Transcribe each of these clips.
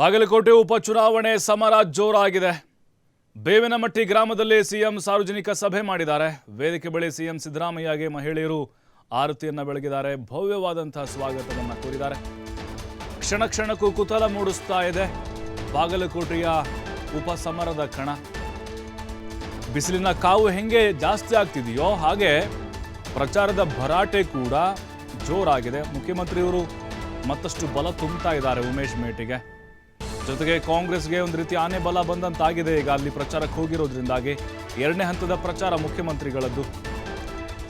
ಬಾಗಲಕೋಟೆ ಉಪಚುನಾವಣೆ ಸಮರ ಜೋರಾಗಿದೆ. ಬೇವಿನಮಟ್ಟಿ ಗ್ರಾಮದಲ್ಲಿ ಸಿಎಂ ಸಾರ್ವಜನಿಕ ಸಭೆ ಮಾಡಿದ್ದಾರೆ. ವೇದಿಕೆ ಬಳಿ ಸಿಎಂ ಸಿದ್ದರಾಮಯ್ಯಗೆ ಮಹಿಳೆಯರು ಆರತಿಯನ್ನು ಬೆಳಗಿದ್ದಾರೆ. ಭವ್ಯವಾದಂತಹ ಸ್ವಾಗತವನ್ನು ಕೋರಿದ್ದಾರೆ. ಕ್ಷಣ ಕ್ಷಣಕ್ಕೂ ಕುತೂಹಲ ಮೂಡಿಸ್ತಾ ಇದೆ ಬಾಗಲಕೋಟೆಯ ಉಪಸಮರದ ಕಣ. ಬಿಸಿಲಿನ ಕಾವು ಹೆಂಗೆ ಜಾಸ್ತಿ ಆಗ್ತಿದೆಯೋ ಹಾಗೆ ಪ್ರಚಾರದ ಭರಾಟೆ ಕೂಡ ಜೋರಾಗಿದೆ. ಮುಖ್ಯಮಂತ್ರಿಯವರು ಮತ್ತಷ್ಟು ಬಲ ತುಂಬುತ್ತಾ ಇದ್ದಾರೆ ಉಮೇಶ್ ಮೇಟಿಗೆ. ಜೊತೆಗೆ ಕಾಂಗ್ರೆಸ್ಗೆ ಒಂದು ರೀತಿ ಆನೆ ಬಲ ಬಂದಂತಾಗಿದೆ. ಈಗ ಅಲ್ಲಿ ಪ್ರಚಾರಕ್ಕೆ ಹೋಗಿರೋದ್ರಿಂದಾಗಿ ಎರಡನೇ ಹಂತದ ಪ್ರಚಾರ ಮುಖ್ಯಮಂತ್ರಿಗಳದ್ದು.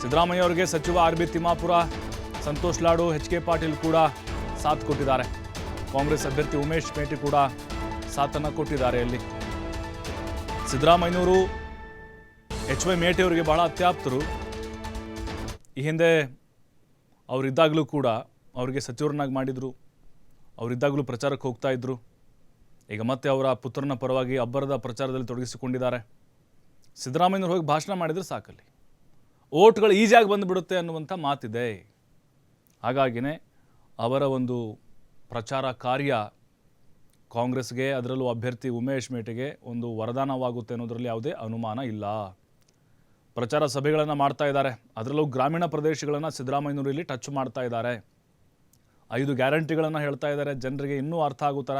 ಸಿದ್ದರಾಮಯ್ಯ ಅವರಿಗೆ ಸಚಿವ ಆರ್.ಬಿ. ತಿಮ್ಮಾಪುರ, ಸಂತೋಷ್ ಲಾಡು, ಎಚ್.ಕೆ. ಪಾಟೀಲ್ ಕೂಡ ಸಾಥ್ ಕೊಟ್ಟಿದ್ದಾರೆ. ಕಾಂಗ್ರೆಸ್ ಅಭ್ಯರ್ಥಿ ಉಮೇಶ್ ಮೇಟಿ ಕೂಡ ಸಾಥನ್ನು ಕೊಟ್ಟಿದ್ದಾರೆ. ಅಲ್ಲಿ ಸಿದ್ದರಾಮಯ್ಯನವರು ಎಚ್.ವೈ. ಮೇಟಿ ಅವರಿಗೆ ಬಹಳ ಅತ್ಯಾಪ್ತರು. ಈ ಹಿಂದೆ ಅವರಿದ್ದಾಗಲೂ ಕೂಡ ಅವರಿಗೆ ಸಚಿವರನ್ನಾಗಿ ಮಾಡಿದರು. ಅವರಿದ್ದಾಗಲೂ ಪ್ರಚಾರಕ್ಕೆ ಹೋಗ್ತಾ ಇದ್ರು. ಈಗ ಮತ್ತೆ ಅವರ ಪುತ್ರನ ಪರವಾಗಿ ಅಬ್ಬರದ ಪ್ರಚಾರದಲ್ಲಿ ತೊಡಗಿಸಿಕೊಂಡಿದ್ದಾರೆ. ಸಿದ್ದರಾಮಯ್ಯನವರು ಹೋಗಿ ಭಾಷಣ ಮಾಡಿದರೆ ಸಾಕಲ್ಲಿ ಓಟ್ಗಳು ಈಸಿಯಾಗಿ ಬಂದುಬಿಡುತ್ತೆ ಅನ್ನುವಂಥ ಮಾತಿದೆ. ಹಾಗಾಗಿನೇ ಅವರ ಒಂದು ಪ್ರಚಾರ ಕಾರ್ಯ ಕಾಂಗ್ರೆಸ್ಗೆ, ಅದರಲ್ಲೂ ಅಭ್ಯರ್ಥಿ ಉಮೇಶ್ ಮೇಟಿಗೆ ಒಂದು ವರದಾನವಾಗುತ್ತೆ ಅನ್ನೋದರಲ್ಲಿ ಯಾವುದೇ ಅನುಮಾನ ಇಲ್ಲ. ಪ್ರಚಾರ ಸಭೆಗಳನ್ನು ಮಾಡ್ತಾ ಇದ್ದಾರೆ. ಅದರಲ್ಲೂ ಗ್ರಾಮೀಣ ಪ್ರದೇಶಗಳನ್ನು ಸಿದ್ದರಾಮಯ್ಯನವರು ಇಲ್ಲಿ ಟಚ್ ಮಾಡ್ತಾ ಇದ್ದಾರೆ. 5 ಗ್ಯಾರಂಟಿಗಳನ್ನು ಹೇಳ್ತಾ ಇದ್ದಾರೆ. ಜನರಿಗೆ ಇನ್ನೂ ಅರ್ಥ ಆಗೋ ಥರ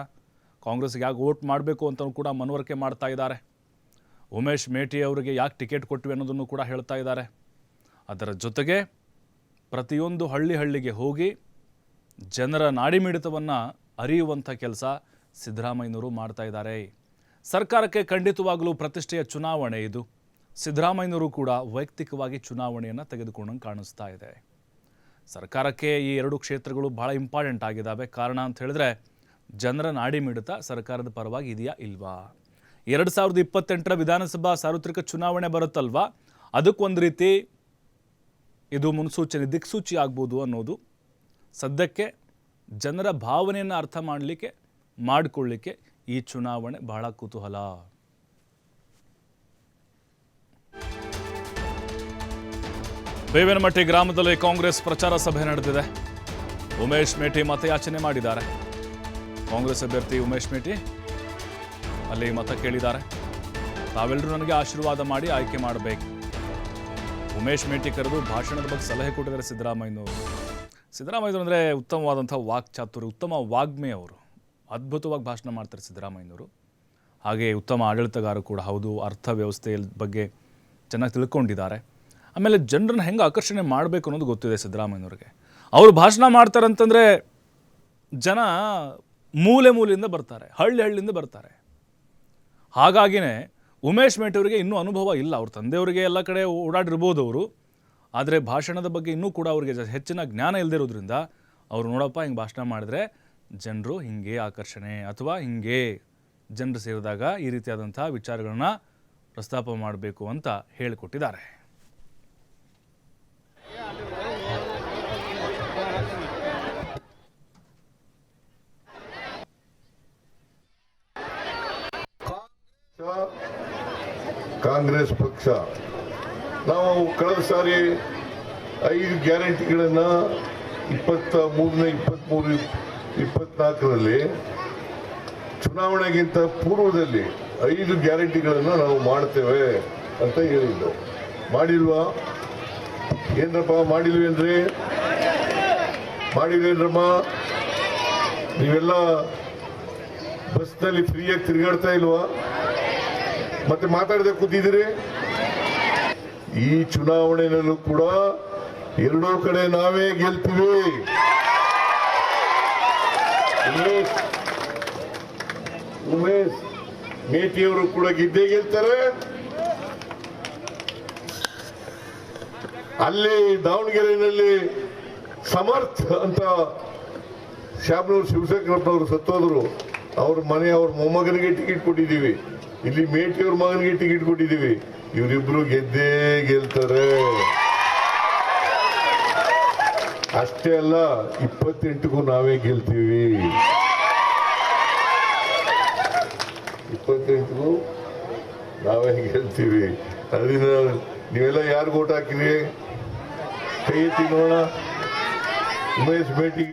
ಕಾಂಗ್ರೆಸ್ಗೆ ಯಾಕೆ ವೋಟ್ ಮಾಡಬೇಕು ಅಂತ ಕೂಡ ಮನವರಿಕೆ ಮಾಡ್ತಾ ಇದ್ದಾರೆ. ಉಮೇಶ್ ಮೇಟಿ ಅವರಿಗೆ ಯಾಕೆ ಟಿಕೆಟ್ ಕೊಟ್ಟಿವೆ ಅನ್ನೋದನ್ನು ಕೂಡ ಹೇಳ್ತಾ ಇದ್ದಾರೆ. ಅದರ ಜೊತೆಗೆ ಪ್ರತಿಯೊಂದು ಹಳ್ಳಿಗೆ ಹೋಗಿ ಜನರ ನಾಡಿಮಿಡಿತವನ್ನು ಅರಿಯುವಂಥ ಕೆಲಸ ಸಿದ್ದರಾಮಯ್ಯನವರು ಮಾಡ್ತಾ ಇದ್ದಾರೆ. ಸರ್ಕಾರಕ್ಕೆ ಖಂಡಿತವಾಗಲೂ ಪ್ರತಿಷ್ಠೆಯ ಚುನಾವಣೆ ಇದು. ಸಿದ್ದರಾಮಯ್ಯನವರು ಕೂಡ ವೈಯಕ್ತಿಕವಾಗಿ ಚುನಾವಣೆಯನ್ನು ತೆಗೆದುಕೊಂಡಂಗೆ ಕಾಣಿಸ್ತಾ ಇದೆ. ಸರ್ಕಾರಕ್ಕೆ ಈ 2 ಕ್ಷೇತ್ರಗಳು ಬಹಳ ಇಂಪಾರ್ಟೆಂಟ್ ಆಗಿದ್ದಾವೆ. ಕಾರಣ ಅಂತ ಹೇಳಿದ್ರೆ ಜನರ ನಾಡಿಮಿಡಿತ ಸರ್ಕಾರದ ಪರವಾಗಿ ಇದೆಯಾ ಇಲ್ವಾ. 2028ರ ವಿಧಾನಸಭಾ ಸಾರ್ವತ್ರಿಕ ಚುನಾವಣೆ ಬರುತ್ತಲ್ವಾ, ಅದಕ್ಕೊಂದು ರೀತಿ ಇದು ಮುನ್ಸೂಚನೆ, ದಿಕ್ಸೂಚಿ ಆಗ್ಬೋದು ಅನ್ನೋದು. ಸದ್ಯಕ್ಕೆ ಜನರ ಭಾವನೆಯನ್ನು ಅರ್ಥ ಮಾಡಿಕೊಳ್ಳಿಕ್ಕೆ ಈ ಚುನಾವಣೆ ಬಹಳ ಕುತೂಹಲ. ಬೇವಿನಮಟ್ಟಿ ಗ್ರಾಮದಲ್ಲಿ ಕಾಂಗ್ರೆಸ್ ಪ್ರಚಾರ ಸಭೆ ನಡೆದಿದೆ. ಉಮೇಶ್ ಮೇಟಿ ಮತಯಾಚನೆ ಮಾಡಿದ್ದಾರೆ. ಕಾಂಗ್ರೆಸ್ ಅಭ್ಯರ್ಥಿ ಉಮೇಶ್ ಮೇಟಿ ಅಲ್ಲಿ ಮತ ಕೇಳಿದ್ದಾರೆ. ತಾವೆಲ್ಲರೂ ನನಗೆ ಆಶೀರ್ವಾದ ಮಾಡಿ ಆಯ್ಕೆ ಮಾಡಬೇಕು. ಉಮೇಶ್ ಮೇಟಿ ಕರೆದು ಭಾಷಣದ ಬಗ್ಗೆ ಸಲಹೆ ಕೊಟ್ಟಿದ್ದಾರೆ ಸಿದ್ದರಾಮಯ್ಯನವರು. ಸಿದ್ದರಾಮಯ್ಯನವರು ಅಂದರೆ ಉತ್ತಮವಾದಂಥ ವಾಕ್ಚಾತುರ್ಯ, ಉತ್ತಮ ವಾಗ್ಮಿ. ಅವರು ಅದ್ಭುತವಾಗಿ ಭಾಷಣ ಮಾಡ್ತಾರೆ ಸಿದ್ದರಾಮಯ್ಯನವರು. ಹಾಗೆ ಉತ್ತಮ ಆಡಳಿತಗಾರ ಕೂಡ ಹೌದು. ಅರ್ಥ ವ್ಯವಸ್ಥೆಯ ಬಗ್ಗೆ ಚೆನ್ನಾಗಿ ತಿಳ್ಕೊಂಡಿದ್ದಾರೆ. ಆಮೇಲೆ ಜನರನ್ನ ಹೆಂಗೆ ಆಕರ್ಷಣೆ ಮಾಡಬೇಕು ಅನ್ನೋದು ಗೊತ್ತಿದೆ ಸಿದ್ದರಾಮಯ್ಯನವ್ರಿಗೆ. ಅವರು ಭಾಷಣ ಮಾಡ್ತಾರಂತಂದರೆ ಜನ ಮೂಲೆಯಿಂದ ಬರ್ತಾರೆ, ಹಳ್ಳಿಯಿಂದ ಬರ್ತಾರೆ. ಹಾಗಾಗಿನೇ ಉಮೇಶ್ ಮೇಟಿ ಅವರಿಗೆ ಇನ್ನೂ ಅನುಭವ ಇಲ್ಲ. ಅವ್ರ ತಂದೆಯವರಿಗೆ ಎಲ್ಲ ಕಡೆ ಓಡಾಡಿರ್ಬೋದು ಅವರು. ಆದರೆ ಭಾಷಣದ ಬಗ್ಗೆ ಇನ್ನೂ ಕೂಡ ಅವರಿಗೆ ಹೆಚ್ಚಿನ ಜ್ಞಾನ ಇಲ್ಲದಿರೋದ್ರಿಂದ ಅವರು ನೋಡಪ್ಪ ಹಿಂಗೆ ಭಾಷಣ ಮಾಡಿದ್ರೆ ಜನರು ಹಿಂಗೆ ಆಕರ್ಷಣೆ, ಅಥವಾ ಹಿಂಗೆ ಜನರು ಸೇರಿದಾಗ ಈ ರೀತಿಯಾದಂಥ ವಿಚಾರಗಳನ್ನ ಪ್ರಸ್ತಾಪ ಮಾಡಬೇಕು ಅಂತ ಹೇಳಿಕೊಟ್ಟಿದ್ದಾರೆ. ಕಾಂಗ್ರೆಸ್ ಪಕ್ಷ ನಾವು ಕಳೆದ ಸಾರಿ 5 ಗ್ಯಾರಂಟಿಗಳನ್ನು 23, 24ರಲ್ಲಿ ಚುನಾವಣೆಗಿಂತ ಪೂರ್ವದಲ್ಲಿ 5 ಗ್ಯಾರಂಟಿಗಳನ್ನು ನಾವು ಮಾಡ್ತೇವೆ ಅಂತ ಹೇಳಿದ್ದು. ಮಾಡಿಲ್ವಾ? ಏನ್ರಪ್ಪ ಮಾಡಿಲ್ವೇನ್ರಿ? ಮಾಡಿಲ್ವೇನ್ರಮ್ಮ? ನೀವೆಲ್ಲ ಬಸ್ನಲ್ಲಿ ಫ್ರೀಯಾಗಿ ತಿರುಗಾಡ್ತಾ ಇಲ್ವಾ? ಮತ್ತೆ ಮಾತಾಡದೆ ಕೂತಿದ್ದೀರಿ. ಈ ಚುನಾವಣೆಯಲ್ಲೂ ಕೂಡ 2 ಕಡೆ ನಾವೇ ಗೆಲ್ತೀವಿ. ಉಮೇಶ್ ಮೇಟಿಯವರು ಕೂಡ ಗೆದ್ದೇ ಗೆಲ್ತಾರೆ. ಅಲ್ಲಿ ದಾವಣಗೆರೆಯಲ್ಲಿ ಸಮರ್ಥ್ ಅಂತ ಶ್ಯಾಮನೂರು ಶಿವಶಂಕರಪ್ಪನವರು ಸತ್ತೋದ್ರು. ಅವ್ರ ಮನೆ, ಅವ್ರ ಮೊಮ್ಮಗನಿಗೆ ಟಿಕೆಟ್ ಕೊಟ್ಟಿದ್ದೀವಿ. ಇಲ್ಲಿ ಮೇಟಿಯವ್ರ ಮಗನಿಗೆ ಟಿಕೆಟ್ ಕೊಟ್ಟಿದ್ದೀವಿ. ಇವರಿಬ್ರು ಗೆದ್ದೇ ಗೆಲ್ತಾರೆ. ಅಷ್ಟೇ ಅಲ್ಲ, 28ಗೂ ನಾವೇ ಗೆಲ್ತೀವಿ. 28ಗೂ ನಾವೇ ಗೆಲ್ತೀವಿ. ಅದರಿಂದ ನೀವೆಲ್ಲ ಯಾರು ಓಟ್ ಹಾಕಿರಿ? ಕೈ ಎತ್ತಿ ನೋಡೋಣ. ಉಮೇಶ್ ಮೇಟಿ